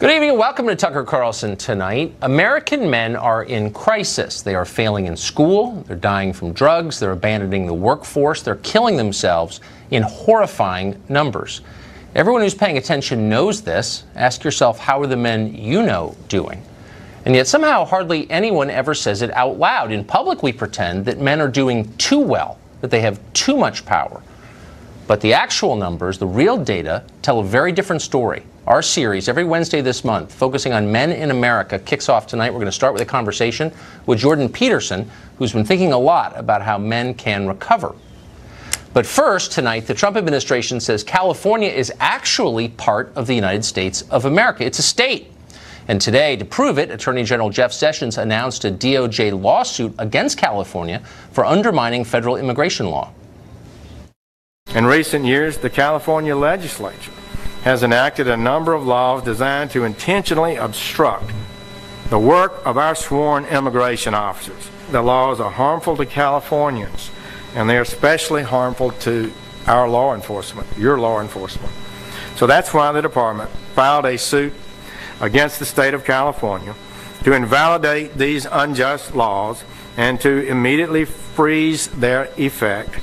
Good evening and welcome to Tucker Carlson Tonight. American men are in crisis. They are failing in school, they're dying from drugs, they're abandoning the workforce, they're killing themselves in horrifying numbers. Everyone who's paying attention knows this. Ask yourself, how are the men you know doing? And yet somehow hardly anyone ever says it out loud. In public we pretend that men are doing too well, that they have too much power. But the actual numbers, the real data, tell a very different story. Our series, every Wednesday this month, focusing on men in America, kicks off tonight. We're going to start with a conversation with Jordan Peterson, who's been thinking a lot about how men can recover. But first, tonight, the Trump administration says California is actually part of the United States of America. It's a state. And today, to prove it, Attorney General Jeff Sessions announced a DOJ lawsuit against California for undermining federal immigration law. In recent years, the California legislature has enacted a number of laws designed to intentionally obstruct the work of our sworn immigration officers. The laws are harmful to Californians, and they are especially harmful to our law enforcement, your law enforcement. So that's why the department filed a suit against the state of California to invalidate these unjust laws and to immediately freeze their effect.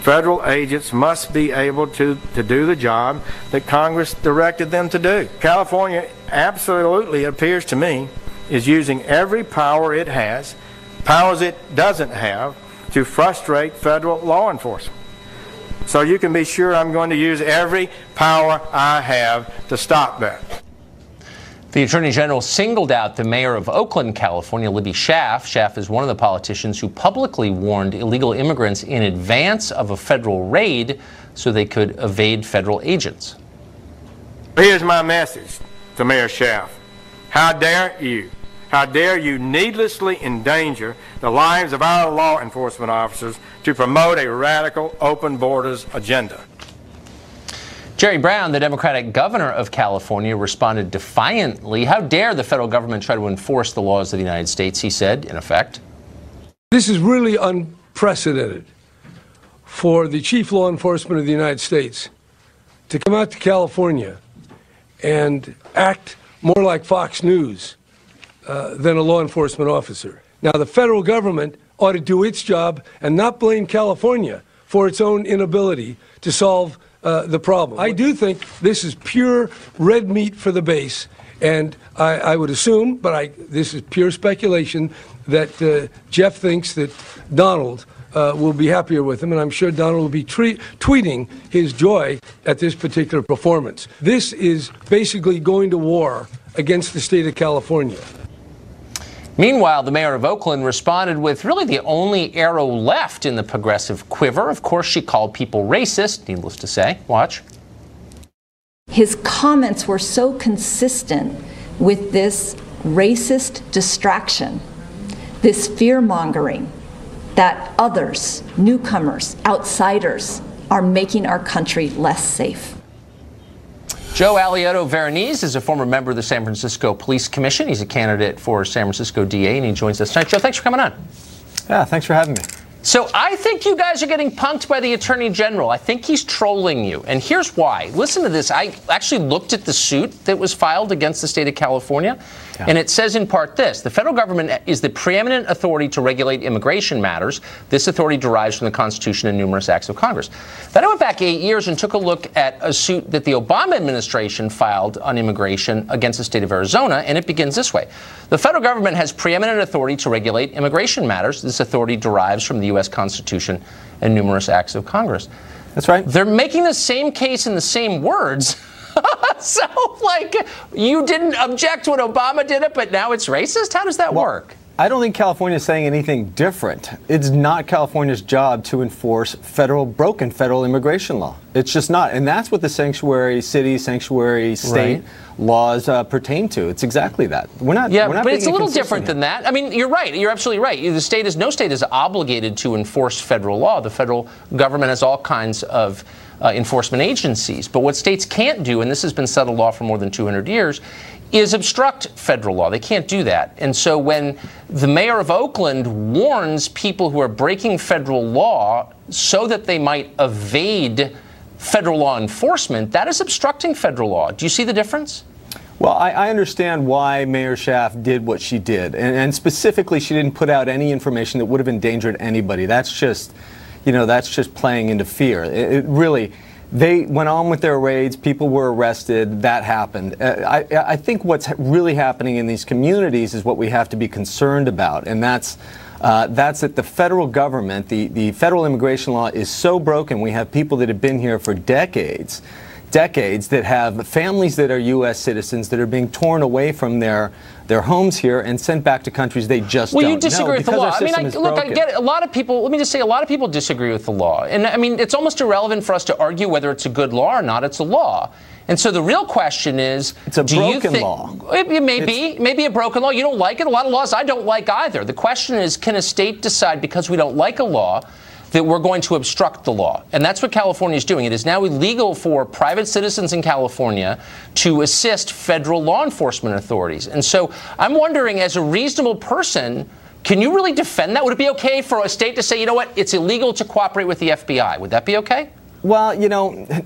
Federal agents must be able to do the job that Congress directed them to do. California absolutely, it appears to me, is using every power it has, powers it doesn't have, to frustrate federal law enforcement. So you can be sure I'm going to use every power I have to stop that. The Attorney General singled out the mayor of Oakland, California, Libby Schaaf. Schaaf is one of the politicians who publicly warned illegal immigrants in advance of a federal raid so they could evade federal agents. Here's my message to Mayor Schaaf. How dare you? How dare you needlessly endanger the lives of our law enforcement officers to promote a radical open borders agenda? Jerry Brown, the Democratic governor of California, responded defiantly. How dare the federal government try to enforce the laws of the United States, he said, in effect. This is really unprecedented for the chief law enforcement of the United States to come out to California and act more like Fox News than a law enforcement officer. Now, the federal government ought to do its job and not blame California for its own inability to solve the problem. I do think this is pure red meat for the base, and I would assume, but this is pure speculation, that Jeff thinks that Donald will be happier with him, and I'm sure Donald will be tweeting his joy at this particular performance. This is basically going to war against the state of California. Meanwhile, the mayor of Oakland responded with really the only arrow left in the progressive quiver. Of course, she called people racist, needless to say. Watch. His comments were so consistent with this racist distraction, this fear-mongering that others, newcomers, outsiders, are making our country less safe. Joe Aliotto Veronese is a former member of the San Francisco Police Commission. He's a candidate for San Francisco DA, and he joins us tonight. Joe, thanks for coming on. Yeah, thanks for having me. So I think you guys are getting punked by the Attorney General. I think he's trolling you, and here's why. Listen to this. I actually looked at the suit that was filed against the state of California, and it says in part this: the federal government is the preeminent authority to regulate immigration matters. This authority derives from the Constitution and numerous acts of Congress. Then I went back 8 years and took a look at a suit that the Obama administration filed on immigration against the state of Arizona, and it begins this way. The federal government has preeminent authority to regulate immigration matters. This authority derives from the U.S. Constitution and numerous acts of Congress. That's right. They're making the same case in the same words. So, like, you didn't object when Obama did it, but now it's racist? How does that work? I don't think California is saying anything different. It's not California's job to enforce broken federal immigration law. It's just not. And that's what the sanctuary city, sanctuary state laws pertain to. It's exactly that. We're not but it's a little different than that. I mean, you're right. You're absolutely right. No state is obligated to enforce federal law. The federal government has all kinds of enforcement agencies. But what states can't do, and this has been settled law for more than 200 years, is obstruct federal law. They can't do that. And so when the mayor of Oakland warns people who are breaking federal law so that they might evade federal law enforcement, that is obstructing federal law. Do you see the difference? Well, I understand why Mayor Schaaf did what she did, and specifically, she didn't put out any information that would have endangered anybody. That's just, that's just playing into fear. It really, they went on with their raids. People were arrested. That happened. I think what's really happening in these communities is what we have to be concerned about, and that's that the federal government, the federal immigration law, is so broken. We have people that have been here for decades that have families that are U.S. citizens that are being torn away from their homes here and sent back to countries they just don't know. Well, you disagree with the law. I mean, I get it. A lot of people, let me just say, a lot of people disagree with the law. And I mean, it's almost irrelevant for us to argue whether it's a good law or not. It's a law. And so the real question is, it's a broken law. It may be a broken law. You don't like it. A lot of laws I don't like either. The question is, can a state decide because we don't like a law that we're going to obstruct the law? And that's what California is doing. It is now illegal for private citizens in California to assist federal law enforcement authorities. And so I'm wondering, as a reasonable person, can you really defend that? Would it be okay for a state to say, you know what, it's illegal to cooperate with the FBI? Would that be okay? Well,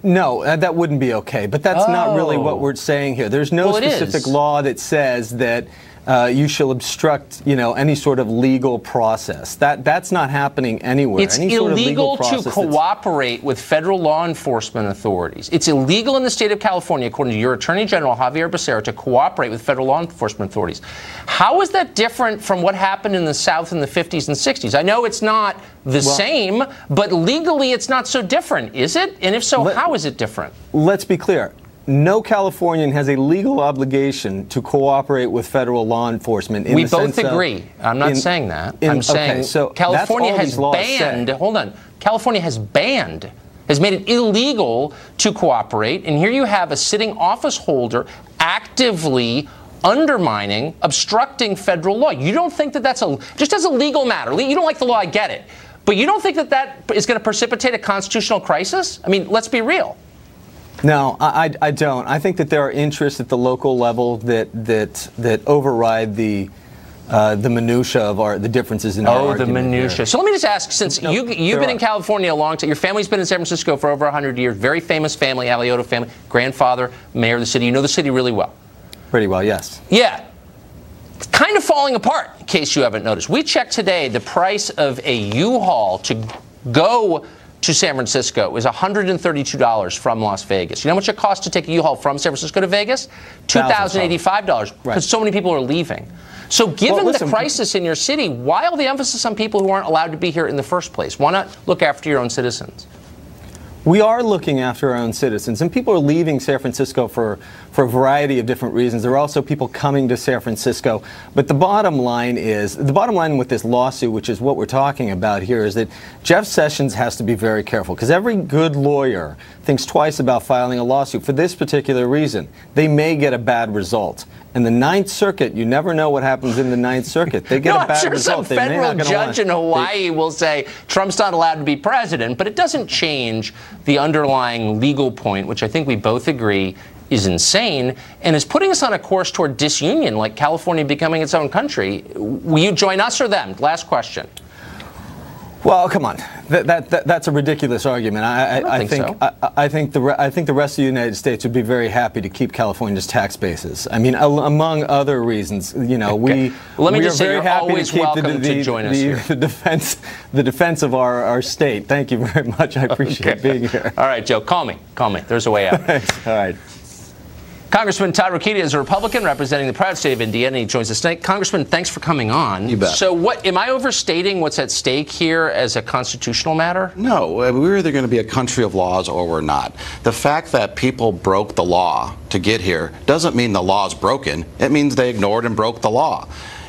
no, that wouldn't be okay. But that's not really what we're saying here. There's no specific law that says that you shall obstruct, any sort of legal process. That's not happening anywhere. It's illegal to cooperate with federal law enforcement authorities. It's illegal in the state of California, according to your Attorney General, Javier Becerra, to cooperate with federal law enforcement authorities. How is that different from what happened in the South in the 50s and 60s? I know it's not the same, but legally it's not so different, is it? And if so, how is it different? Let's be clear. No Californian has a legal obligation to cooperate with federal law enforcement. We both agree. I'm not saying that. I'm saying California has banned, hold on, California has made it illegal to cooperate. And here you have a sitting office holder actively undermining, obstructing federal law. You don't think that that's just as a legal matter, you don't like the law, I get it. But you don't think that that is going to precipitate a constitutional crisis? I mean, let's be real. No, I don't. I think that there are interests at the local level that override the minutia of the differences in our argument. Oh, the minutia. Here. So let me just ask, since you've been in California a long time, your family's been in San Francisco for over 100 years, very famous family, Alioto family, grandfather, mayor of the city. You know the city really well. Pretty well, yes. Yeah. It's kind of falling apart, in case you haven't noticed. We checked today the price of a U-Haul to go to San Francisco is $132 from Las Vegas. You know how much it costs to take a U-Haul from San Francisco to Vegas? $2,085, because so many people are leaving. So given the crisis in your city, why all the emphasis on people who aren't allowed to be here in the first place? Why not look after your own citizens? We are looking after our own citizens, and people are leaving San Francisco for a variety of different reasons. There are also people coming to San Francisco. But the bottom line with this lawsuit, which is what we're talking about here, is that Jeff Sessions has to be very careful, because every good lawyer thinks twice about filing a lawsuit for this particular reason. They may get a bad result. In the Ninth Circuit, you never know what happens in the Ninth Circuit. They get a bad result. I'm sure some federal judge in Hawaii will say Trump's not allowed to be president, but it doesn't change the underlying legal point, which I think we both agree is insane and is putting us on a course toward disunion, like California becoming its own country. Will you join us or them? Last question. Well, come on. That's a ridiculous argument. I think the rest of the United States would be very happy to keep California's tax bases. I mean, among other reasons, we are very happy to keep the defense of our state. Thank you very much. I appreciate being here. All right, Joe, call me. There's a way out. All right. Congressman Todd Rokita is a Republican representing the proud state of Indiana. He joins us tonight. Congressman, thanks for coming on. You bet. So am I overstating what's at stake here as a constitutional matter? No. We're either going to be a country of laws or we're not. The fact that people broke the law to get here doesn't mean the law is broken. It means they ignored and broke the law.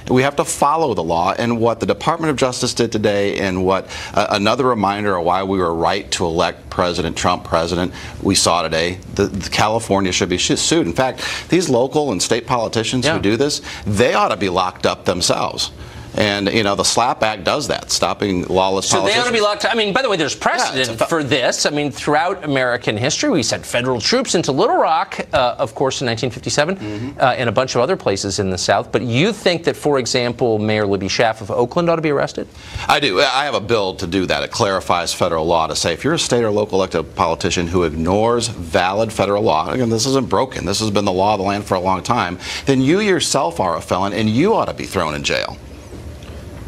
We have to follow the law, and what the Department of Justice did today, and what another reminder of why we were right to elect President Trump president, we saw today, the California should be sued. In fact, these local and state politicians who do this, they ought to be locked up themselves. And, the SLAPP Act does that, stopping lawless politicians. So they ought to be locked up. I mean, by the way, there's precedent for this. I mean, throughout American history, we sent federal troops into Little Rock, of course, in 1957, and a bunch of other places in the South. But you think that, for example, Mayor Libby Schaaf of Oakland ought to be arrested? I do. I have a bill to do that. It clarifies federal law to say if you're a state or local elected politician who ignores valid federal law, again, this isn't broken, this has been the law of the land for a long time, then you yourself are a felon and you ought to be thrown in jail.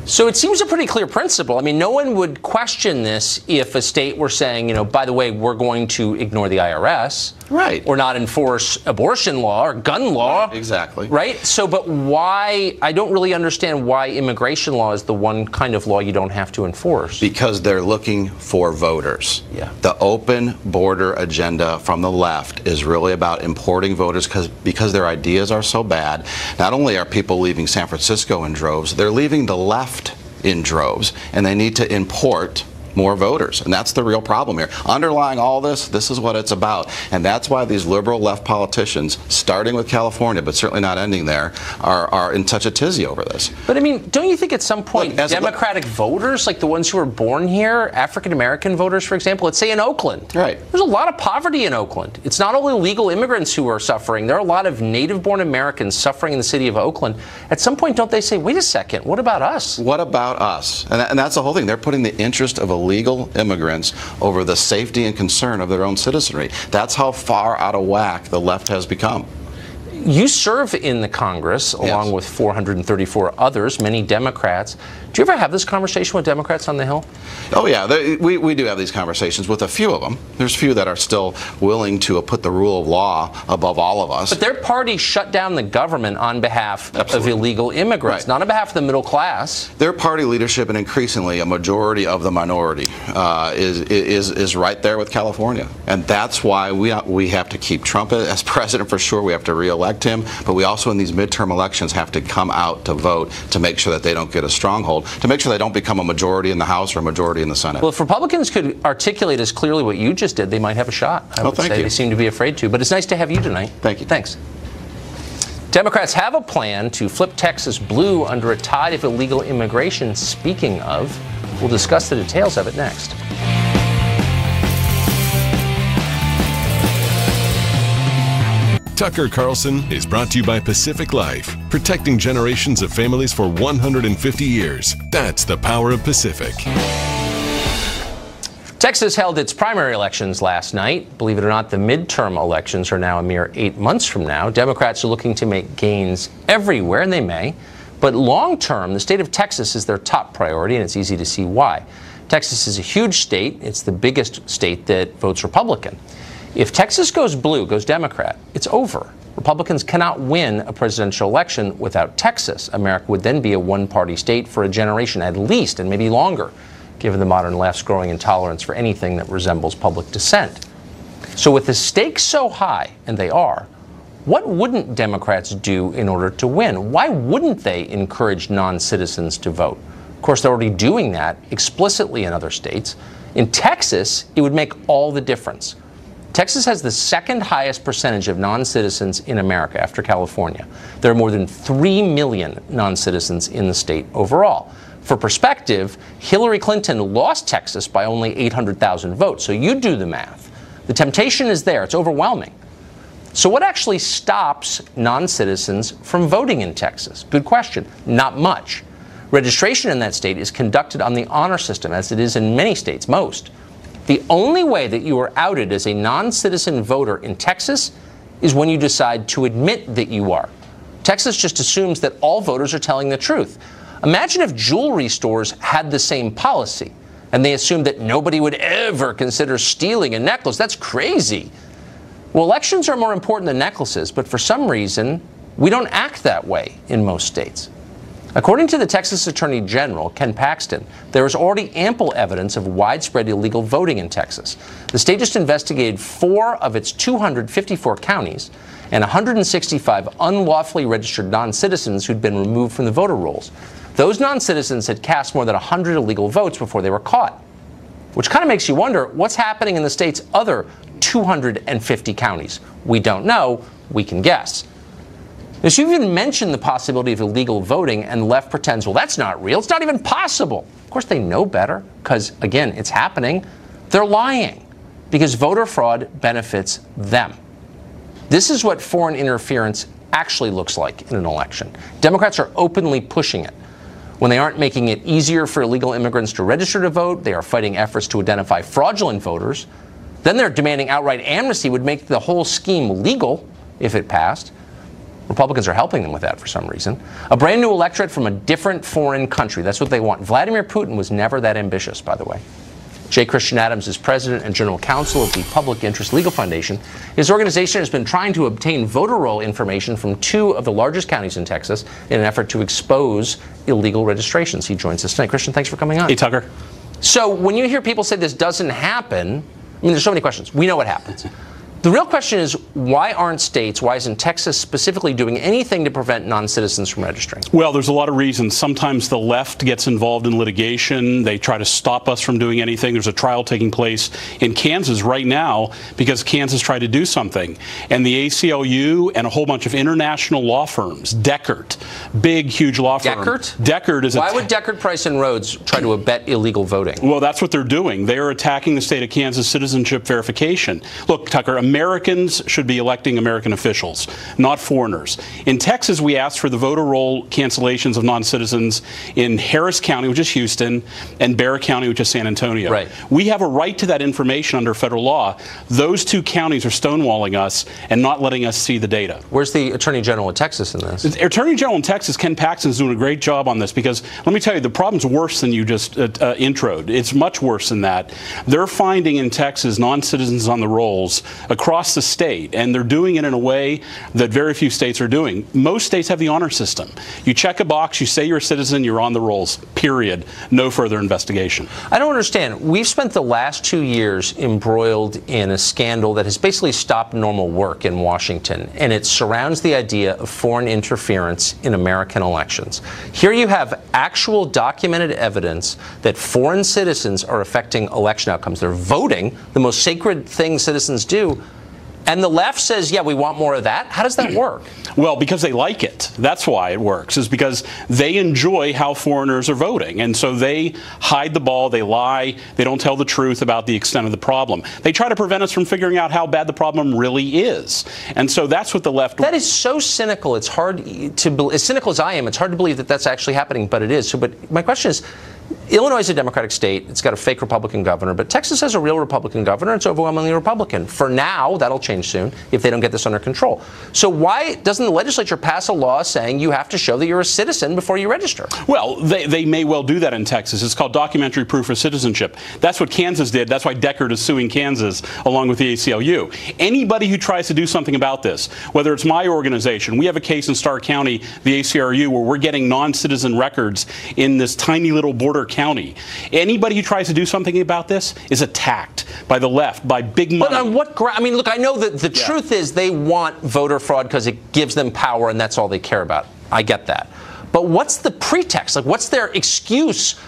So it seems a pretty clear principle. I mean, no one would question this if a state were saying, by the way, we're going to ignore the IRS. Right. Or not enforce abortion law or gun law. Exactly. Right? So, but why, I don't really understand why immigration law is the one kind of law you don't have to enforce. Because they're looking for voters. Yeah. The open border agenda from the left is really about importing voters because their ideas are so bad. Not only are people leaving San Francisco in droves, they're leaving the left in droves, and they need to import more voters, and that's the real problem here. Underlying all this is what it's about, and that's why these liberal left politicians, starting with California, but certainly not ending there, are in such a tizzy over this. But I mean, don't you think at some point Look, Democratic voters, like the ones who were born here, African-American voters, for example, let's say in Oakland, right? There's a lot of poverty in Oakland. It's not only legal immigrants who are suffering. There are a lot of native-born Americans suffering in the city of Oakland. At some point, don't they say, wait a second, what about us? What about us? And that's the whole thing. They're putting the interest of illegal immigrants over the safety and concern of their own citizenry. That's how far out of whack the left has become. You serve in the Congress, along with 434 others, many Democrats. Do you ever have this conversation with Democrats on the Hill? Oh, yeah. We do have these conversations with a few of them. There's a few that are still willing to put the rule of law above all of us. But their party shut down the government on behalf of illegal immigrants, not on behalf of the middle class. Their party leadership, and increasingly a majority of the minority, is right there with California. And that's why we have to keep Trump as president for sure. We have to re-elect him. But we also, in these midterm elections, have to come out to vote to make sure that they don't get a stronghold, to make sure they don't become a majority in the House or a majority in the Senate. Well, if Republicans could articulate as clearly what you just did, they might have a shot. I would say they seem to be afraid to. But it's nice to have you tonight. Thank you. Thanks. Democrats have a plan to flip Texas blue under a tide of illegal immigration. Speaking of, we'll discuss the details of it next. Tucker Carlson is brought to you by Pacific Life, protecting generations of families for 150 years. That's the power of Pacific. Texas held its primary elections last night. Believe it or not, the midterm elections are now a mere 8 months from now. Democrats are looking to make gains everywhere, and they may. But long term, the state of Texas is their top priority, and it's easy to see why. Texas is a huge state. It's the biggest state that votes Republican. If Texas goes blue, goes Democrat, it's over. Republicans cannot win a presidential election without Texas. America would then be a one-party state for a generation at least, and maybe longer, given the modern left's growing intolerance for anything that resembles public dissent. So with the stakes so high, and they are, what wouldn't Democrats do in order to win? Why wouldn't they encourage non-citizens to vote? Of course, they're already doing that explicitly in other states. In Texas, it would make all the difference. Texas has the second highest percentage of non-citizens in America after California. There are more than 3 million non-citizens in the state overall. For perspective, Hillary Clinton lost Texas by only 800,000 votes. So you do the math. The temptation is there. It's overwhelming. So what actually stops non-citizens from voting in Texas? Good question. Not much. Registration in that state is conducted on the honor system, as it is in many states, most. The only way that you are outed as a non-citizen voter in Texas is when you decide to admit that you are. Texas just assumes that all voters are telling the truth. Imagine if jewelry stores had the same policy, and they assumed that nobody would ever consider stealing a necklace. That's crazy. Well, elections are more important than necklaces, but for some reason, we don't act that way in most states. According to the Texas Attorney General, Ken Paxton, there is already ample evidence of widespread illegal voting in Texas. The state just investigated 4 of its 254 counties and 165 unlawfully registered non-citizens who'd been removed from the voter rolls. Those non-citizens had cast more than 100 illegal votes before they were caught, which kind of makes you wonder what's happening in the state's other 250 counties. We don't know. We can guess. So you even mentioned the possibility of illegal voting, and the left pretends, well, that's not real. It's not even possible. Of course, they know better because, again, it's happening. They're lying because voter fraud benefits them. This is what foreign interference actually looks like in an election. Democrats are openly pushing it. When they aren't making it easier for illegal immigrants to register to vote, they are fighting efforts to identify fraudulent voters. Then they're demanding outright amnesty would make the whole scheme legal if it passed. Republicans are helping them with that for some reason. A brand new electorate from a different foreign country. That's what they want. Vladimir Putin was never that ambitious, by the way. J. Christian Adams is president and general counsel of the Public Interest Legal Foundation. His organization has been trying to obtain voter roll information from 2 of the largest counties in Texas in an effort to expose illegal registrations. He joins us tonight. Christian, thanks for coming on. Hey, Tucker. So when you hear people say this doesn't happen, I mean, there's so many questions. We know what happens. The real question is, why aren't states, why isn't Texas specifically doing anything to prevent non-citizens from registering? Well, there's a lot of reasons. Sometimes the left gets involved in litigation. They try to stop us from doing anything. There's a trial taking place in Kansas right now because Kansas tried to do something. And the ACLU and a whole bunch of international law firms, Deckert, big, huge law firm. Deckert? Deckert is Why would Deckert, Price and Rhodes try to abet illegal voting? Well, that's what they're doing. They are attacking the state of Kansas citizenship verification. Look, Tucker, Americans should be electing American officials, not foreigners. In Texas, we asked for the voter roll cancellations of non-citizens in Harris County, which is Houston, and Bexar County, which is San Antonio. Right. We have a right to that information under federal law. Those 2 counties are stonewalling us and not letting us see the data. Where's the Attorney General of Texas in this? The Attorney General in Texas, Ken Paxton, is doing a great job on this because, let me tell you, the problem's worse than you just introed. It's much worse than that. They're finding in Texas non-citizens on the rolls across the state, and they're doing it in a way that very few states are doing. Most states have the honor system. You check a box, you say you're a citizen, you're on the rolls, period. No further investigation. I don't understand. We've spent the last 2 years embroiled in a scandal that has basically stopped normal work in Washington, and it surrounds the idea of foreign interference in American elections. Here you have actual documented evidence that foreign citizens are affecting election outcomes. They're voting, the most sacred thing citizens do. And the left says, yeah, we want more of that. How does that work? Well, because they like it. That's why it works, is because they enjoy how foreigners are voting. And so they hide the ball, they lie, they don't tell the truth about the extent of the problem. They try to prevent us from figuring out how bad the problem really is. And so that's what the left... That is so cynical. It's hard to believe. As cynical as I am, it's hard to believe that that's actually happening, but it is. So, but my question is, Illinois is a Democratic state. It's got a fake Republican governor, but Texas has a real Republican governor. It's overwhelmingly Republican. For now, that'll change soon if they don't get this under control. So why doesn't the legislature pass a law saying you have to show that you're a citizen before you register? Well, they may well do that in Texas. It's called documentary proof of citizenship. That's what Kansas did. That's why Deckert is suing Kansas along with the ACLU. Anybody who tries to do something about this, whether it's my organization, we have a case in Starr County, the ACLU, where we're getting non-citizen records in this tiny little border county. Anybody who tries to do something about this is attacked by the left, by big money. But on what ground? I mean, look, I know that the truth is they want voter fraud because it gives them power and that's all they care about. I get that. But what's the pretext? Like, what's their excuse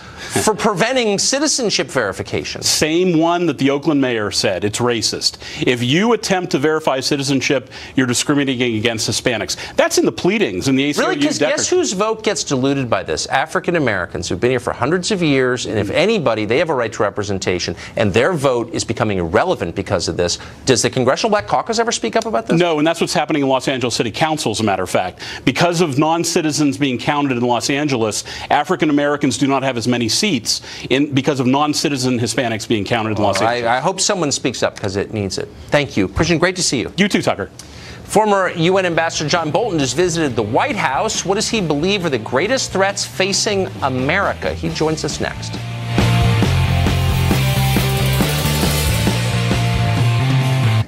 for preventing citizenship verification? Same one that the Oakland mayor said. It's racist. If you attempt to verify citizenship, you're discriminating against Hispanics. That's in the pleadings in the ACLU. Really? Because guess whose vote gets diluted by this? African Americans who've been here for hundreds of years, and if anybody, they have a right to representation, and their vote is becoming irrelevant because of this. Does the Congressional Black Caucus ever speak up about this? No, and that's what's happening in Los Angeles City Council, as a matter of fact. Because of non-citizens being counted in Los Angeles, African Americans do not have as many seats because of non-citizen Hispanics being counted in Los Angeles. I hope someone speaks up because it needs it. Thank you. Christian, great to see you. You too, Tucker. Former UN Ambassador John Bolton just visited the White House. What does he believe are the greatest threats facing America? He joins us next.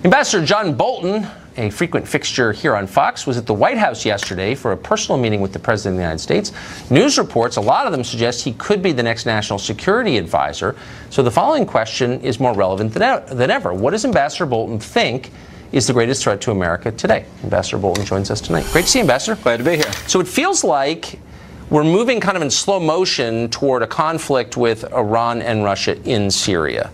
Ambassador John Bolton, a frequent fixture here on Fox, was at the White House yesterday for a personal meeting with the President of the United States. News reports, a lot of them suggest he could be the next national security advisor. So the following question is more relevant than ever. What does Ambassador Bolton think is the greatest threat to America today? Ambassador Bolton joins us tonight. Great to see you, Ambassador. Glad to be here. So it feels like we're moving kind of in slow motion toward a conflict with Iran and Russia in Syria.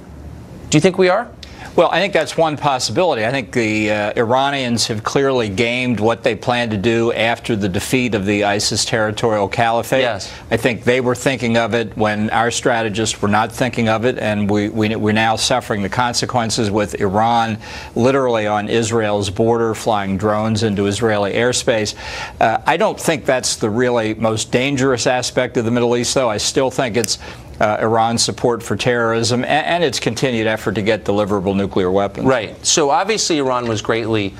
Do you think we are? Well, I think that's one possibility. I think the Iranians have clearly gamed what they plan to do after the defeat of the ISIS territorial caliphate. Yes. I think they were thinking of it when our strategists were not thinking of it, and we're now suffering the consequences with Iran literally on Israel's border, flying drones into Israeli airspace. I don't think that's the really most dangerous aspect of the Middle East, though. I still think it's Iran's support for terrorism and its continued effort to get deliverable nuclear weapons. Right. So obviously Iran was greatly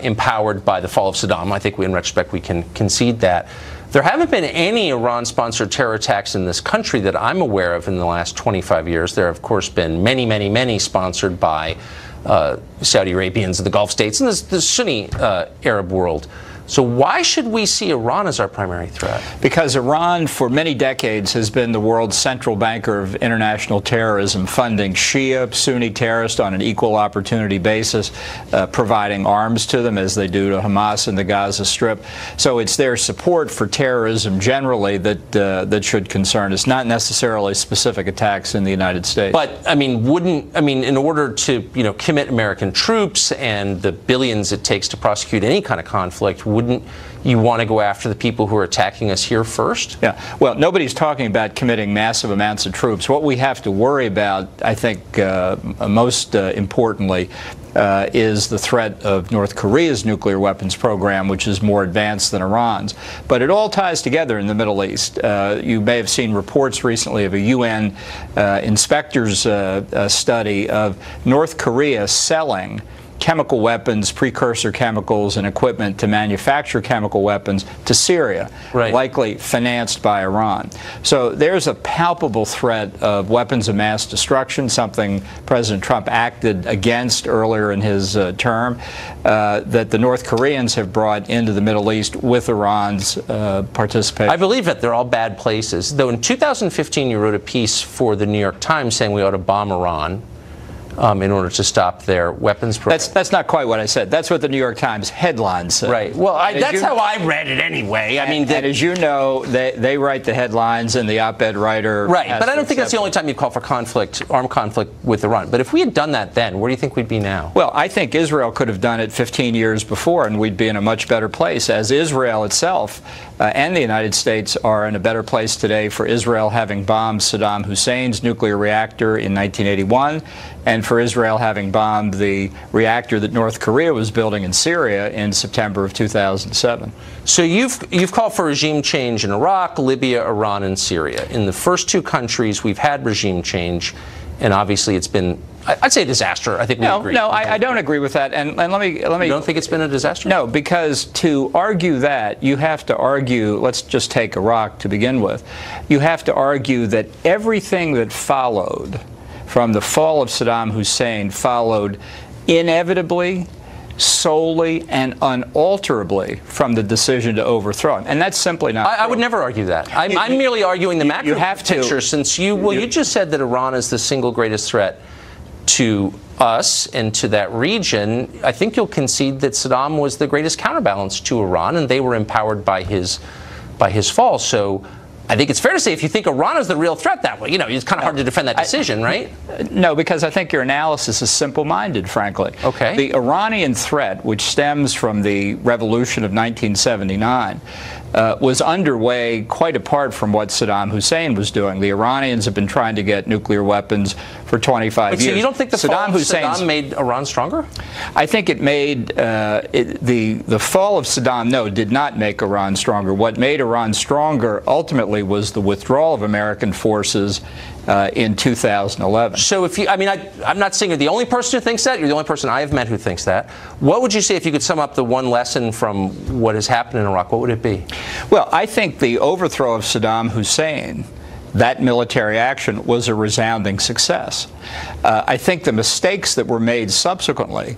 empowered by the fall of Saddam. I think in retrospect we can concede that. There haven't been any Iran-sponsored terror attacks in this country that I'm aware of in the last 25 years. There have, of course, been many, many, many sponsored by Saudi Arabians and the Gulf states and the Sunni Arab world. So why should we see Iran as our primary threat? Because Iran, for many decades, has been the world's central banker of international terrorism, funding Shia, Sunni terrorists on an equal opportunity basis, providing arms to them as they do to Hamas in the Gaza Strip. So it's their support for terrorism generally that should concern us, not necessarily specific attacks in the United States. But I mean, in order to commit American troops and the billions it takes to prosecute any kind of conflict, wouldn't you want to go after the people who are attacking us here first? Yeah. Well, nobody's talking about committing massive amounts of troops. What we have to worry about, I think, most importantly, is the threat of North Korea's nuclear weapons program, which is more advanced than Iran's. But it all ties together in the Middle East. You may have seen reports recently of a UN inspector's study of North Korea selling chemical weapons, precursor chemicals, and equipment to manufacture chemical weapons to Syria, right, likely financed by Iran. So there's a palpable threat of weapons of mass destruction, something President Trump acted against earlier in his term, that the North Koreans have brought into the Middle East with Iran's participation. I believe that they're all bad places. Though in 2015 you wrote a piece for the New York Times saying we ought to bomb Iran in order to stop their weapons program. That's not quite what I said. That's what the New York Times headlines said. Right. Well, that's how I read it anyway. I mean, and as you know, they write the headlines, and the op-ed writer. Right. But I don't think that's the only time you call for armed conflict with Iran. But if we had done that then, where do you think we'd be now? Well, I think Israel could have done it 15 years before, and we'd be in a much better place. As Israel itself and the United States are in a better place today for Israel having bombed Saddam Hussein's nuclear reactor in 1981, and for Israel having bombed the reactor that North Korea was building in Syria in September of 2007. So you've called for regime change in Iraq, Libya, Iran, and Syria. In the first two countries, we've had regime change, and obviously it's been, I'd say, a disaster. I think we agree. No, I don't agree with that. And let me. You don't think it's been a disaster? No, because to argue that, you have to argue. Let's just take Iraq to begin with. You have to argue that everything that followed from the fall of Saddam Hussein followed inevitably, solely, and unalterably from the decision to overthrow him. And that's simply not true. I would never argue that. I'm merely arguing the macro picture, since you just said that Iran is the single greatest threat to us and to that region. I think you'll concede that Saddam was the greatest counterbalance to Iran, and they were empowered by his fall. So I think it's fair to say if you think Iran is the real threat that way, it's kind of hard to defend that decision, right? No, because I think your analysis is simple-minded, frankly. Okay. The Iranian threat, which stems from the revolution of 1979, was underway quite apart from what Saddam Hussein was doing. The Iranians have been trying to get nuclear weapons for 25 years. So you don't think the fall of Saddam made Iran stronger? I think it made the fall of Saddam, no, did not make Iran stronger. What made Iran stronger ultimately was the withdrawal of American forces in 2011. So if you, I'm not saying you're the only person who thinks that. You're the only person I have met who thinks that. What would you say if you could sum up the one lesson from what has happened in Iraq? What would it be? Well, I think the overthrow of Saddam Hussein, that military action, was a resounding success. I think the mistakes that were made subsequently,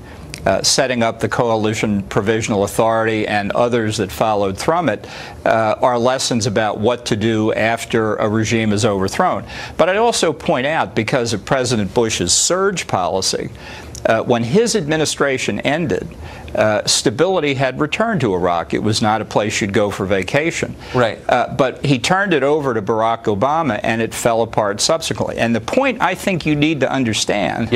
setting up the Coalition Provisional Authority and others that followed from it, are lessons about what to do after a regime is overthrown. But I'd also point out, because of President Bush's surge policy, when his administration ended, stability had returned to Iraq. It was not a place you'd go for vacation. Right. But he turned it over to Barack Obama, and it fell apart subsequently. And the point I think you need to understand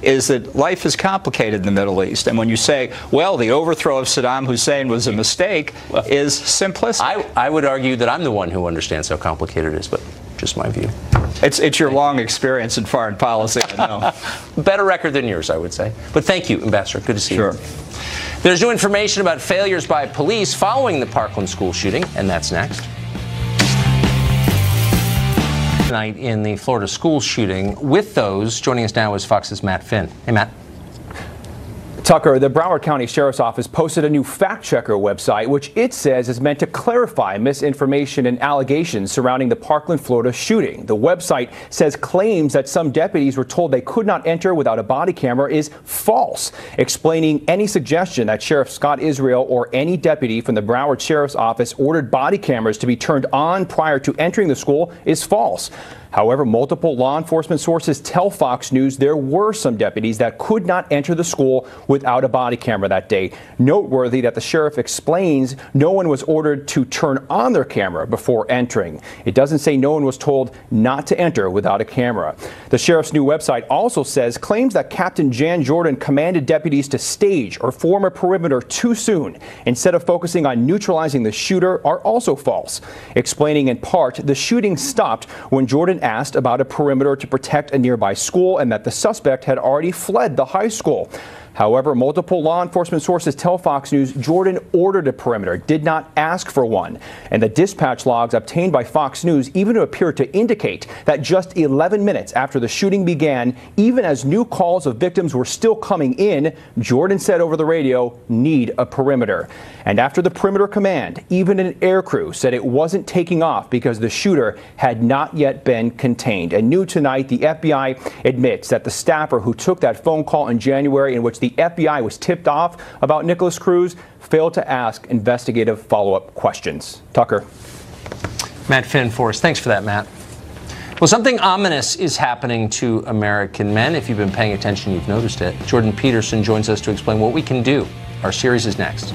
is that life is complicated in the Middle East. And when you say, well, the overthrow of Saddam Hussein was a mistake, is simplistic. I would argue that I'm the one who understands how complicated it is, but just my view. It's your long experience in foreign policy, I know. Better record than yours, I would say. But thank you, Ambassador. Good to see you. Sure. There's new information about failures by police following the Parkland school shooting, and that's next. Tonight in the Florida school shooting. With those, joining us now is Fox's Matt Finn. Hey, Matt. Tucker, the Broward County Sheriff's Office posted a new fact-checker website, which it says is meant to clarify misinformation and allegations surrounding the Parkland, Florida shooting. The website says claims that some deputies were told they could not enter without a body camera is false, explaining any suggestion that Sheriff Scott Israel or any deputy from the Broward Sheriff's Office ordered body cameras to be turned on prior to entering the school is false. However, multiple law enforcement sources tell Fox News there were some deputies that could not enter the school without a body camera that day. Noteworthy that the sheriff explains no one was ordered to turn on their camera before entering. It doesn't say no one was told not to enter without a camera. The sheriff's new website also says claims that Captain Jan Jordan commanded deputies to stage or form a perimeter too soon instead of focusing on neutralizing the shooter are also false, explaining in part the shooting stopped when Jordan asked about a perimeter to protect a nearby school and that the suspect had already fled the high school. However, multiple law enforcement sources tell Fox News Jordan ordered a perimeter, did not ask for one. And the dispatch logs obtained by Fox News even appear to indicate that just 11 minutes after the shooting began, even as new calls of victims were still coming in, Jordan said over the radio, need a perimeter. And after the perimeter command, even an air crew said it wasn't taking off because the shooter had not yet been contained. And new tonight, the FBI admits that the staffer who took that phone call in January in which the FBI was tipped off about Nicholas Cruz failed to ask investigative follow-up questions. Tucker. Matt Finn for us. Thanks for that, Matt. Well, something ominous is happening to American men. If you've been paying attention, you've noticed it. Jordan Peterson joins us to explain what we can do. Our series is next.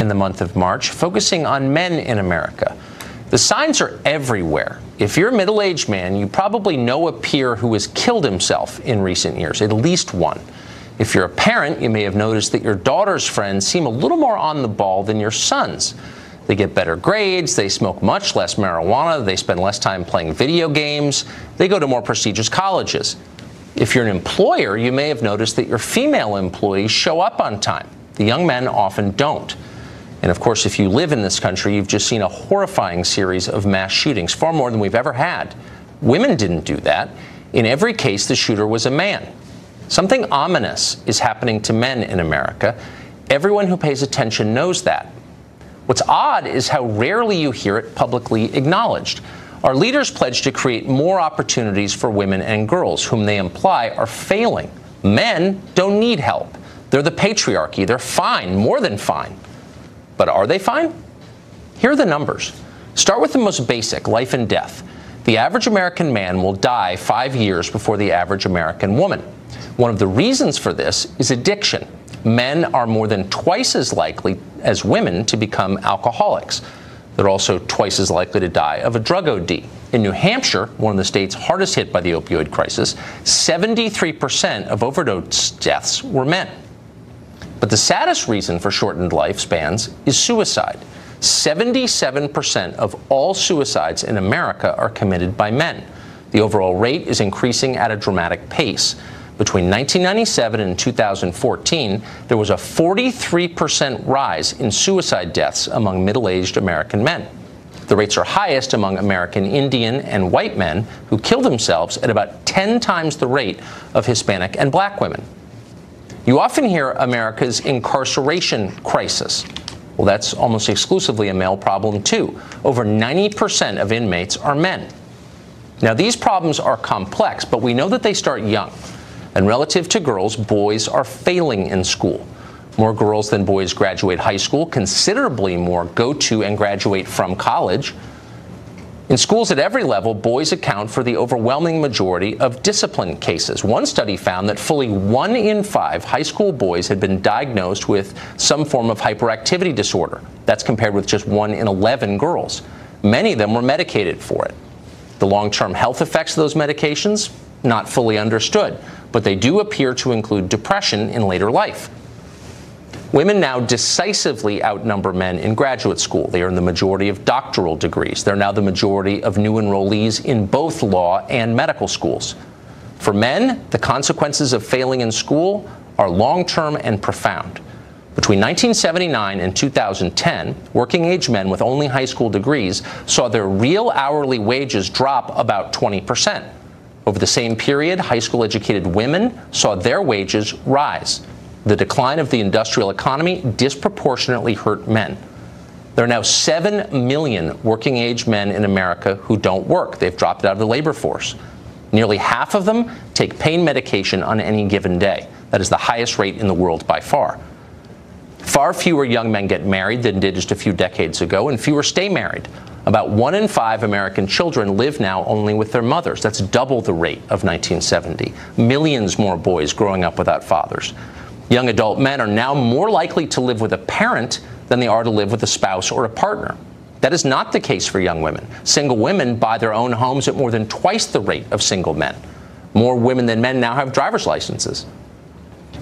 In the month of March, focusing on men in America. The signs are everywhere. If you're a middle-aged man, you probably know a peer who has killed himself in recent years, at least one. If you're a parent, you may have noticed that your daughter's friends seem a little more on the ball than your son's. They get better grades, they smoke much less marijuana, they spend less time playing video games, they go to more prestigious colleges. If you're an employer, you may have noticed that your female employees show up on time. The young men often don't. And of course, if you live in this country, you've just seen a horrifying series of mass shootings, far more than we've ever had. Women didn't do that. In every case, the shooter was a man. Something ominous is happening to men in America. Everyone who pays attention knows that. What's odd is how rarely you hear it publicly acknowledged. Our leaders pledge to create more opportunities for women and girls, whom they imply are failing. Men don't need help. They're the patriarchy. They're fine, more than fine. But are they fine? Here are the numbers. Start with the most basic, life and death. The average American man will die 5 years before the average American woman. One of the reasons for this is addiction. Men are more than twice as likely as women to become alcoholics. They're also twice as likely to die of a drug OD. In New Hampshire, one of the states hardest hit by the opioid crisis, 73% of overdose deaths were men. But the saddest reason for shortened lifespans is suicide. 77% of all suicides in America are committed by men. The overall rate is increasing at a dramatic pace. Between 1997 and 2014, there was a 43% rise in suicide deaths among middle-aged American men. The rates are highest among American Indian and white men who kill themselves at about 10 times the rate of Hispanic and black women. You often hear America's incarceration crisis. Well, that's almost exclusively a male problem, too. Over 90% of inmates are men. Now, these problems are complex, but we know that they start young. And relative to girls, boys are failing in school. More girls than boys graduate high school, considerably more go to and graduate from college. In schools at every level, boys account for the overwhelming majority of discipline cases. One study found that fully 1 in 5 high school boys had been diagnosed with some form of hyperactivity disorder. That's compared with just 1 in 11 girls. Many of them were medicated for it. The long-term health effects of those medications, not fully understood, but they do appear to include depression in later life. Women now decisively outnumber men in graduate school. They earn the majority of doctoral degrees. They're now the majority of new enrollees in both law and medical schools. For men, the consequences of failing in school are long-term and profound. Between 1979 and 2010, working-age men with only high school degrees saw their real hourly wages drop about 20%. Over the same period, high school-educated women saw their wages rise. The decline of the industrial economy disproportionately hurt men. There are now 7 million working-age men in America who don't work. They've dropped out of the labor force. Nearly half of them take pain medication on any given day. That is the highest rate in the world by far. Far fewer young men get married than did just a few decades ago, and fewer stay married. About 1 in 5 American children live now only with their mothers. That's double the rate of 1970. Millions more boys growing up without fathers. Young adult men are now more likely to live with a parent than they are to live with a spouse or a partner. That is not the case for young women. Single women buy their own homes at more than twice the rate of single men. More women than men now have driver's licenses.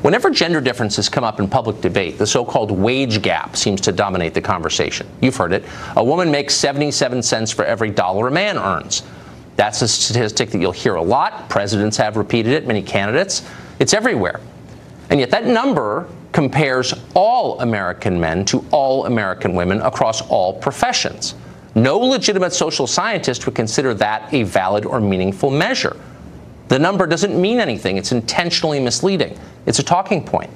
Whenever gender differences come up in public debate, the so-called wage gap seems to dominate the conversation. You've heard it. A woman makes 77 cents for every dollar a man earns. That's a statistic that you'll hear a lot. Presidents have repeated it, many candidates. It's everywhere. And yet that number compares all American men to all American women across all professions. No legitimate social scientist would consider that a valid or meaningful measure. The number doesn't mean anything. It's intentionally misleading. It's a talking point.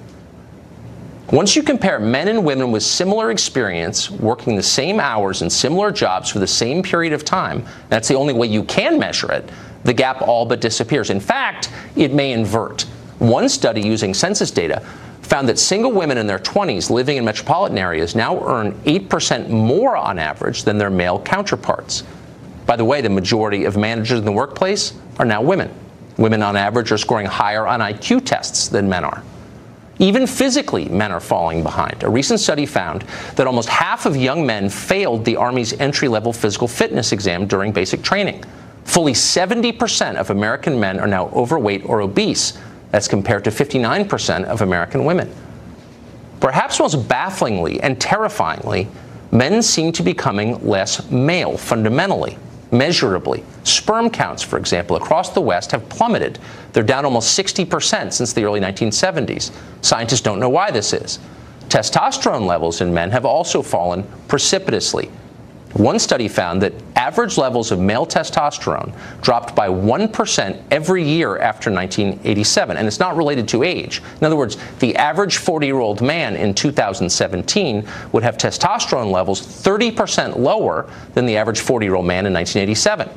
Once you compare men and women with similar experience, working the same hours and similar jobs for the same period of time, that's the only way you can measure it, the gap all but disappears. In fact, it may invert. One study using census data found that single women in their 20s living in metropolitan areas now earn 8% more on average than their male counterparts. By the way, the majority of managers in the workplace are now women. Women on average are scoring higher on IQ tests than men are. Even physically, men are falling behind. A recent study found that almost half of young men failed the Army's entry-level physical fitness exam during basic training. Fully 70% of American men are now overweight or obese. That's compared to 59% of American women. Perhaps most bafflingly and terrifyingly, men seem to be becoming less male fundamentally, measurably. Sperm counts, for example, across the West have plummeted. They're down almost 60% since the early 1970s. Scientists don't know why this is. Testosterone levels in men have also fallen precipitously. One study found that average levels of male testosterone dropped by 1% every year after 1987, and it's not related to age. In other words, the average 40-year-old man in 2017 would have testosterone levels 30% lower than the average 40-year-old man in 1987.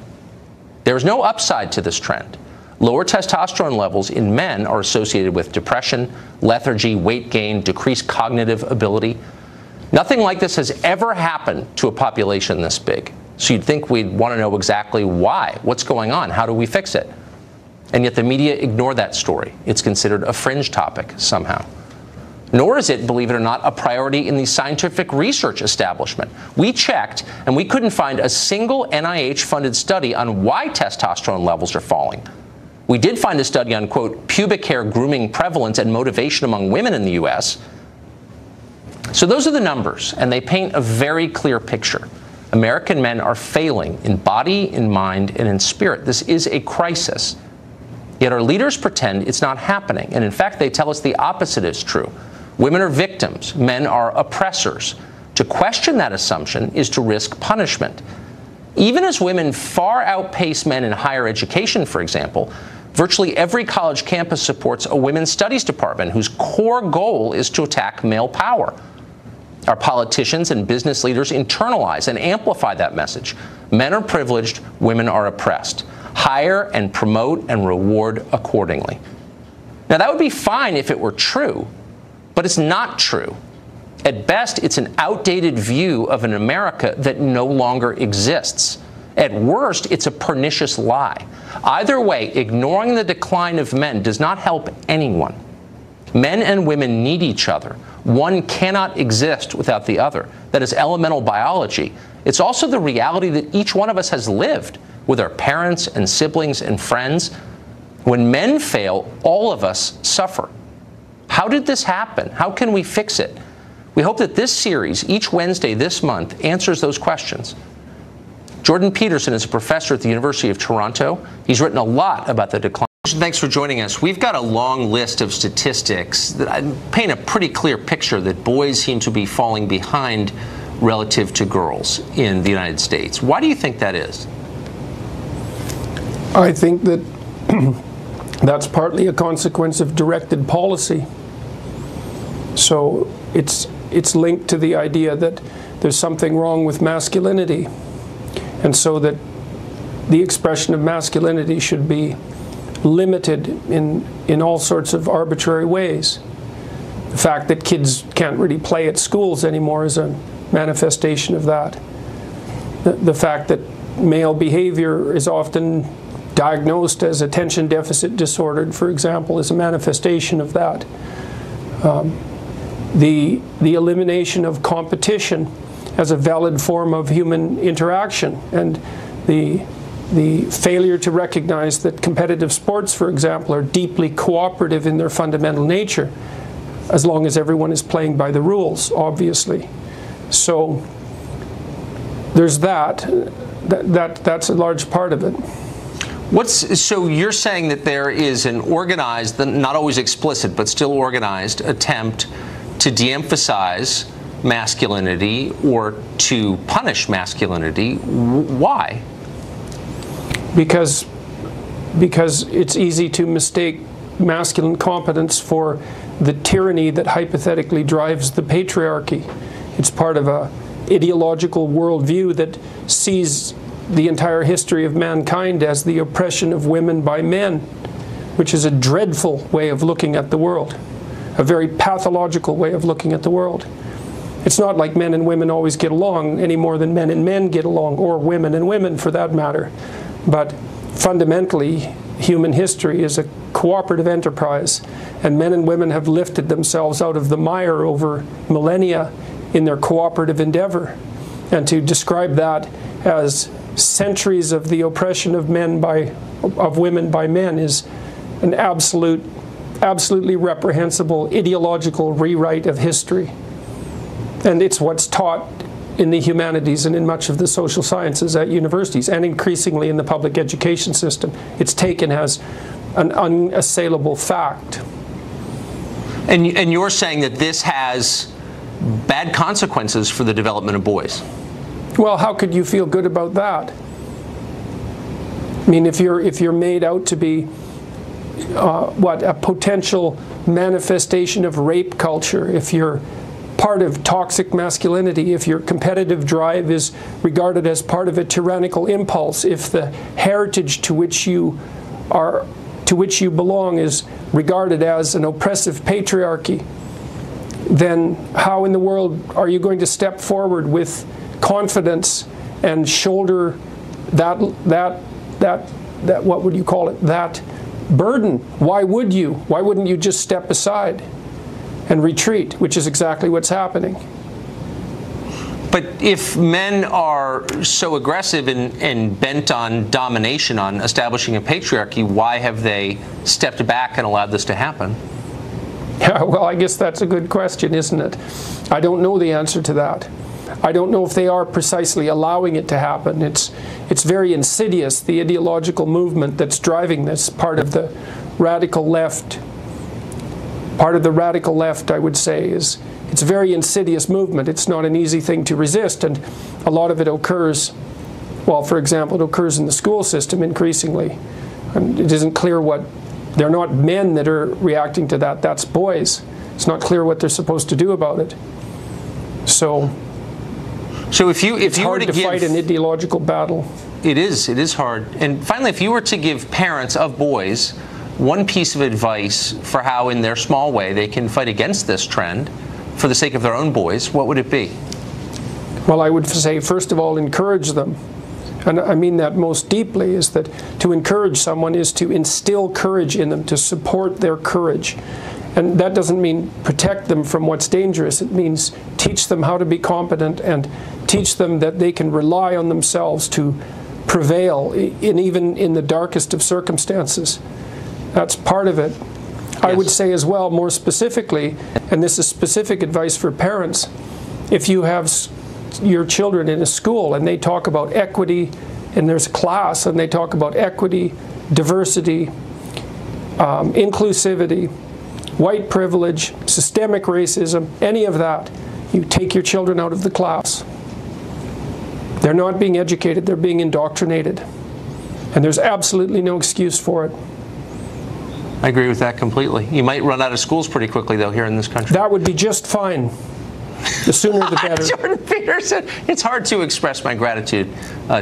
There is no upside to this trend. Lower testosterone levels in men are associated with depression, lethargy, weight gain, decreased cognitive ability. Nothing like this has ever happened to a population this big. So you'd think we'd want to know exactly why. What's going on? How do we fix it? And yet the media ignore that story. It's considered a fringe topic somehow. Nor is it, believe it or not, a priority in the scientific research establishment. We checked, and we couldn't find a single NIH-funded study on why testosterone levels are falling. We did find a study on, quote, pubic hair grooming prevalence and motivation among women in the U.S., So those are the numbers, and they paint a very clear picture. American men are failing in body, in mind, and in spirit. This is a crisis. Yet our leaders pretend it's not happening, and in fact, they tell us the opposite is true. Women are victims, men are oppressors. To question that assumption is to risk punishment. Even as women far outpace men in higher education, for example, virtually every college campus supports a women's studies department whose core goal is to attack male power. Our politicians and business leaders internalize and amplify that message. Men are privileged, women are oppressed. Hire and promote and reward accordingly. Now, that would be fine if it were true, but it's not true. At best, it's an outdated view of an America that no longer exists. At worst, it's a pernicious lie. Either way, ignoring the decline of men does not help anyone. Men and women need each other. One cannot exist without the other. That is elemental biology. It's also the reality that each one of us has lived. with our parents and siblings and friends. When men fail, all of us suffer. How did this happen? How can we fix it? We hope that this series, each Wednesday this month, answers those questions. Jordan Peterson is a professor at the University of Toronto. He's written a lot about the decline. Thanks for joining us. We've got a long list of statistics that paint a pretty clear picture that boys seem to be falling behind relative to girls in the United States. Why do you think that is? I think that that's partly a consequence of directed policy. So it's linked to the idea that there's something wrong with masculinity, and so that the expression of masculinity should be limited in all sorts of arbitrary ways. The fact that kids can't really play at schools anymore is a manifestation of that. The fact that male behavior is often diagnosed as attention deficit disordered, for example, is a manifestation of that. The elimination of competition as a valid form of human interaction, and the failure to recognize that competitive sports, for example, are deeply cooperative in their fundamental nature, as long as everyone is playing by the rules, obviously. So there's that's a large part of it. So you're saying that there is an organized, not always explicit, but still organized attempt to de-emphasize masculinity or to punish masculinity. Why? Because it's easy to mistake masculine competence for the tyranny that hypothetically drives the patriarchy. It's part of an ideological worldview that sees the entire history of mankind as the oppression of women by men, which is a dreadful way of looking at the world, a very pathological way of looking at the world. It's not like men and women always get along any more than men and men get along, or women and women for that matter. But fundamentally, human history is a cooperative enterprise, and men and women have lifted themselves out of the mire over millennia in their cooperative endeavor. And to describe that as centuries of the oppression of women by men is an absolutely reprehensible ideological rewrite of history. And it's what's taught in the humanities and in much of the social sciences at universities, and increasingly in the public education system. It's taken as an unassailable fact. And you're saying that this has bad consequences for the development of boys? Well, how could you feel good about that? I mean, if you're made out to be a potential manifestation of rape culture, if you're part of toxic masculinity, if your competitive drive is regarded as part of a tyrannical impulse, if the heritage to which you belong is regarded as an oppressive patriarchy, then how in the world are you going to step forward with confidence and shoulder that what would you call it, that burden? Why would you? Why wouldn't you just step aside and retreat, which is exactly what's happening? But if men are so aggressive and bent on domination, on establishing a patriarchy, why have they stepped back and allowed this to happen? Yeah, well, I guess that's a good question, isn't it? I don't know the answer to that. I don't know if they are precisely allowing it to happen. It's very insidious, the ideological movement that's driving this. Part of the radical left, I would say, is it's a very insidious movement. It's not an easy thing to resist, and a lot of it occurs, well, for example, it occurs in the school system increasingly. And it isn't clear they're not men that are reacting to that, that's boys. It's not clear what they're supposed to do about it. So if you were to fight an ideological battle. It is hard. And finally, if you were to give parents of boys one piece of advice for how in their small way they can fight against this trend for the sake of their own boys, what would it be? Well, I would say, first of all, encourage them. And I mean that most deeply, is that to encourage someone is to instill courage in them, to support their courage. And that doesn't mean protect them from what's dangerous. It means teach them how to be competent and teach them that they can rely on themselves to prevail, even in the darkest of circumstances. That's part of it. Yes. I would say as well, more specifically, and this is specific advice for parents, if you have your children in a school and they talk about equity, and there's a class and they talk about equity, diversity, inclusivity, white privilege, systemic racism, any of that, you take your children out of the class. They're not being educated, they're being indoctrinated. And there's absolutely no excuse for it. I agree with that completely. You might run out of schools pretty quickly, though, here in this country. That would be just fine. The sooner the better. Jordan Peterson, it's hard to express my gratitude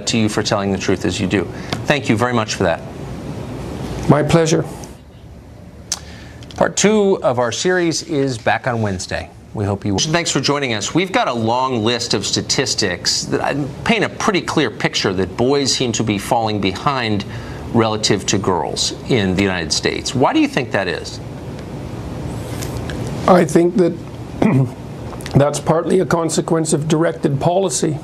to you for telling the truth as you do. Thank you very much for that. My pleasure. Part 2 of our series is back on Wednesday. We hope you will. Thanks for joining us. We've got a long list of statistics that paint a pretty clear picture that boys seem to be falling behind relative to girls in the United States. Why do you think that is? I think that that's partly a consequence of directed policy.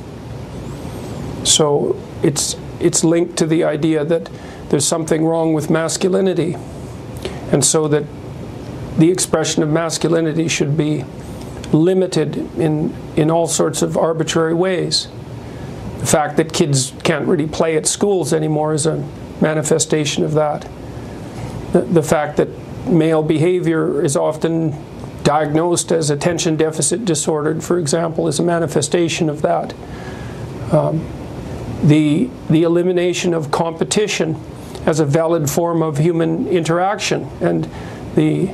So it's linked to the idea that there's something wrong with masculinity, and so that the expression of masculinity should be limited in all sorts of arbitrary ways. The fact that kids can't really play at schools anymore is a manifestation of that. The fact that male behavior is often diagnosed as attention deficit disordered, for example, is a manifestation of that. The elimination of competition as a valid form of human interaction, and the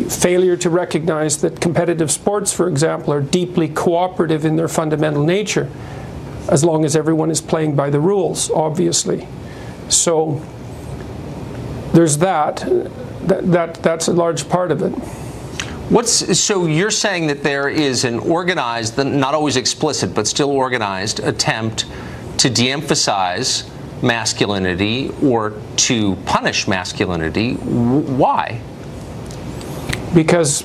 failure to recognize that competitive sports, for example, are deeply cooperative in their fundamental nature, as long as everyone is playing by the rules, obviously. So there's that's a large part of it. So you're saying that there is an organized, not always explicit, but still organized attempt to de-emphasize masculinity or to punish masculinity. Why? Because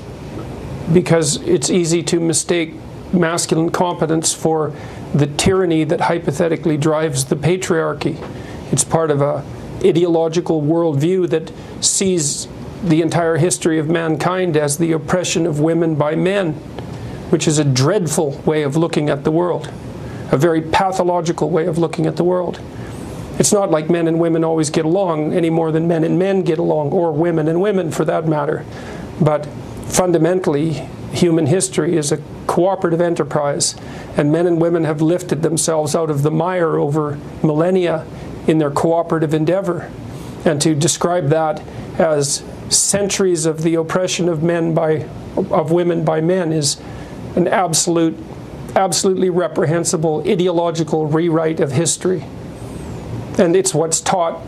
it's easy to mistake masculine competence for the tyranny that hypothetically drives the patriarchy. It's part of a ideological worldview that sees the entire history of mankind as the oppression of women by men, which is a dreadful way of looking at the world, a very pathological way of looking at the world. It's not like men and women always get along any more than men and men get along, or women and women for that matter. But fundamentally, human history is a cooperative enterprise, and men and women have lifted themselves out of the mire over millennia in their cooperative endeavor. And to describe that as centuries of the oppression of women by men is an absolutely reprehensible ideological rewrite of history. And it's what's taught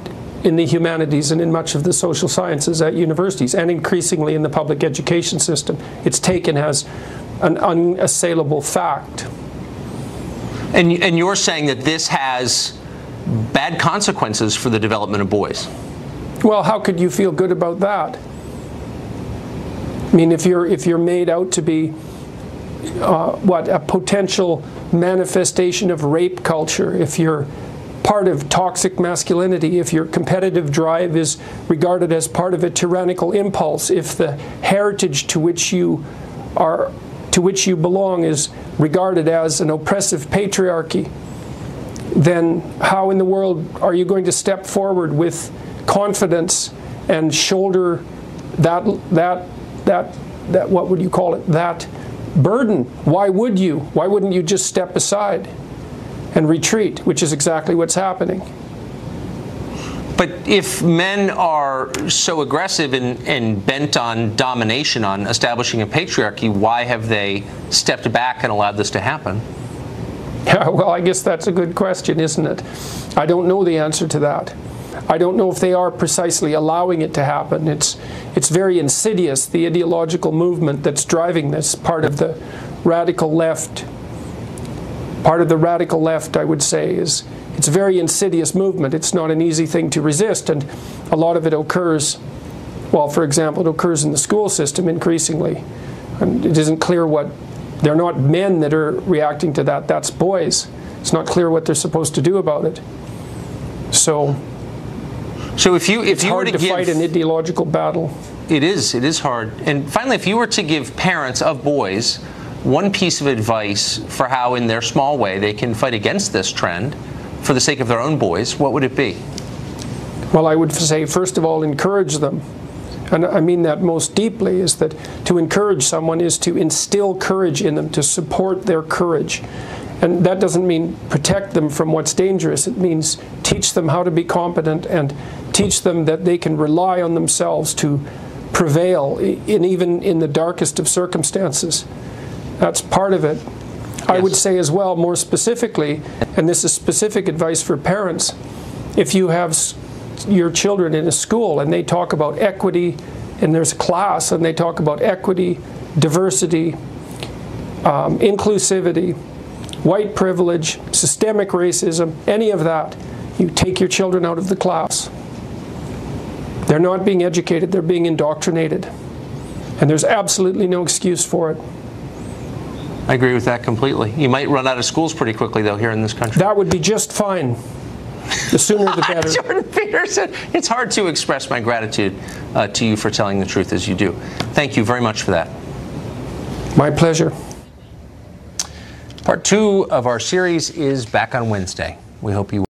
in the humanities and in much of the social sciences at universities, and increasingly in the public education system. It's taken as an unassailable fact. And you're saying that this has bad consequences for the development of boys? Well, how could you feel good about that? I mean, if you're made out to be a potential manifestation of rape culture, if you're part of toxic masculinity, if your competitive drive is regarded as part of a tyrannical impulse, if the heritage to which you belong is regarded as an oppressive patriarchy, then how in the world are you going to step forward with confidence and shoulder that what would you call it, that burden? Why would you? Why wouldn't you just step aside and retreat, which is exactly what's happening? But if men are so aggressive and bent on domination, on establishing a patriarchy, why have they stepped back and allowed this to happen? Yeah, well, I guess that's a good question, isn't it? I don't know the answer to that. I don't know if they are precisely allowing it to happen. It's very insidious, the ideological movement that's driving this. Part of the radical left, I would say, is it's a very insidious movement. It's not an easy thing to resist, and a lot of it occurs, well, for example, it occurs in the school system increasingly. And it isn't clear they're not men that are reacting to that, that's boys. It's not clear what they're supposed to do about it. So if you it's were hard to to give, fight an ideological battle. It is hard. And finally, if you were to give parents of boys one piece of advice for how, in their small way, they can fight against this trend for the sake of their own boys, what would it be? Well, I would say, first of all, encourage them. And I mean that most deeply, is that to encourage someone is to instill courage in them, to support their courage. And that doesn't mean protect them from what's dangerous. It means teach them how to be competent and teach them that they can rely on themselves to prevail even in the darkest of circumstances. That's part of it. Yes. I would say as well, more specifically, and this is specific advice for parents, if you have your children in a school and they talk about equity, and there's a class and they talk about equity, diversity, inclusivity, white privilege, systemic racism, any of that, you take your children out of the class. They're not being educated, they're being indoctrinated. And there's absolutely no excuse for it. I agree with that completely. You might run out of schools pretty quickly, though, here in this country. That would be just fine. The sooner the better. Jordan Peterson, it's hard to express my gratitude to you for telling the truth as you do. Thank you very much for that. My pleasure. Part 2 of our series is back on Wednesday. We hope you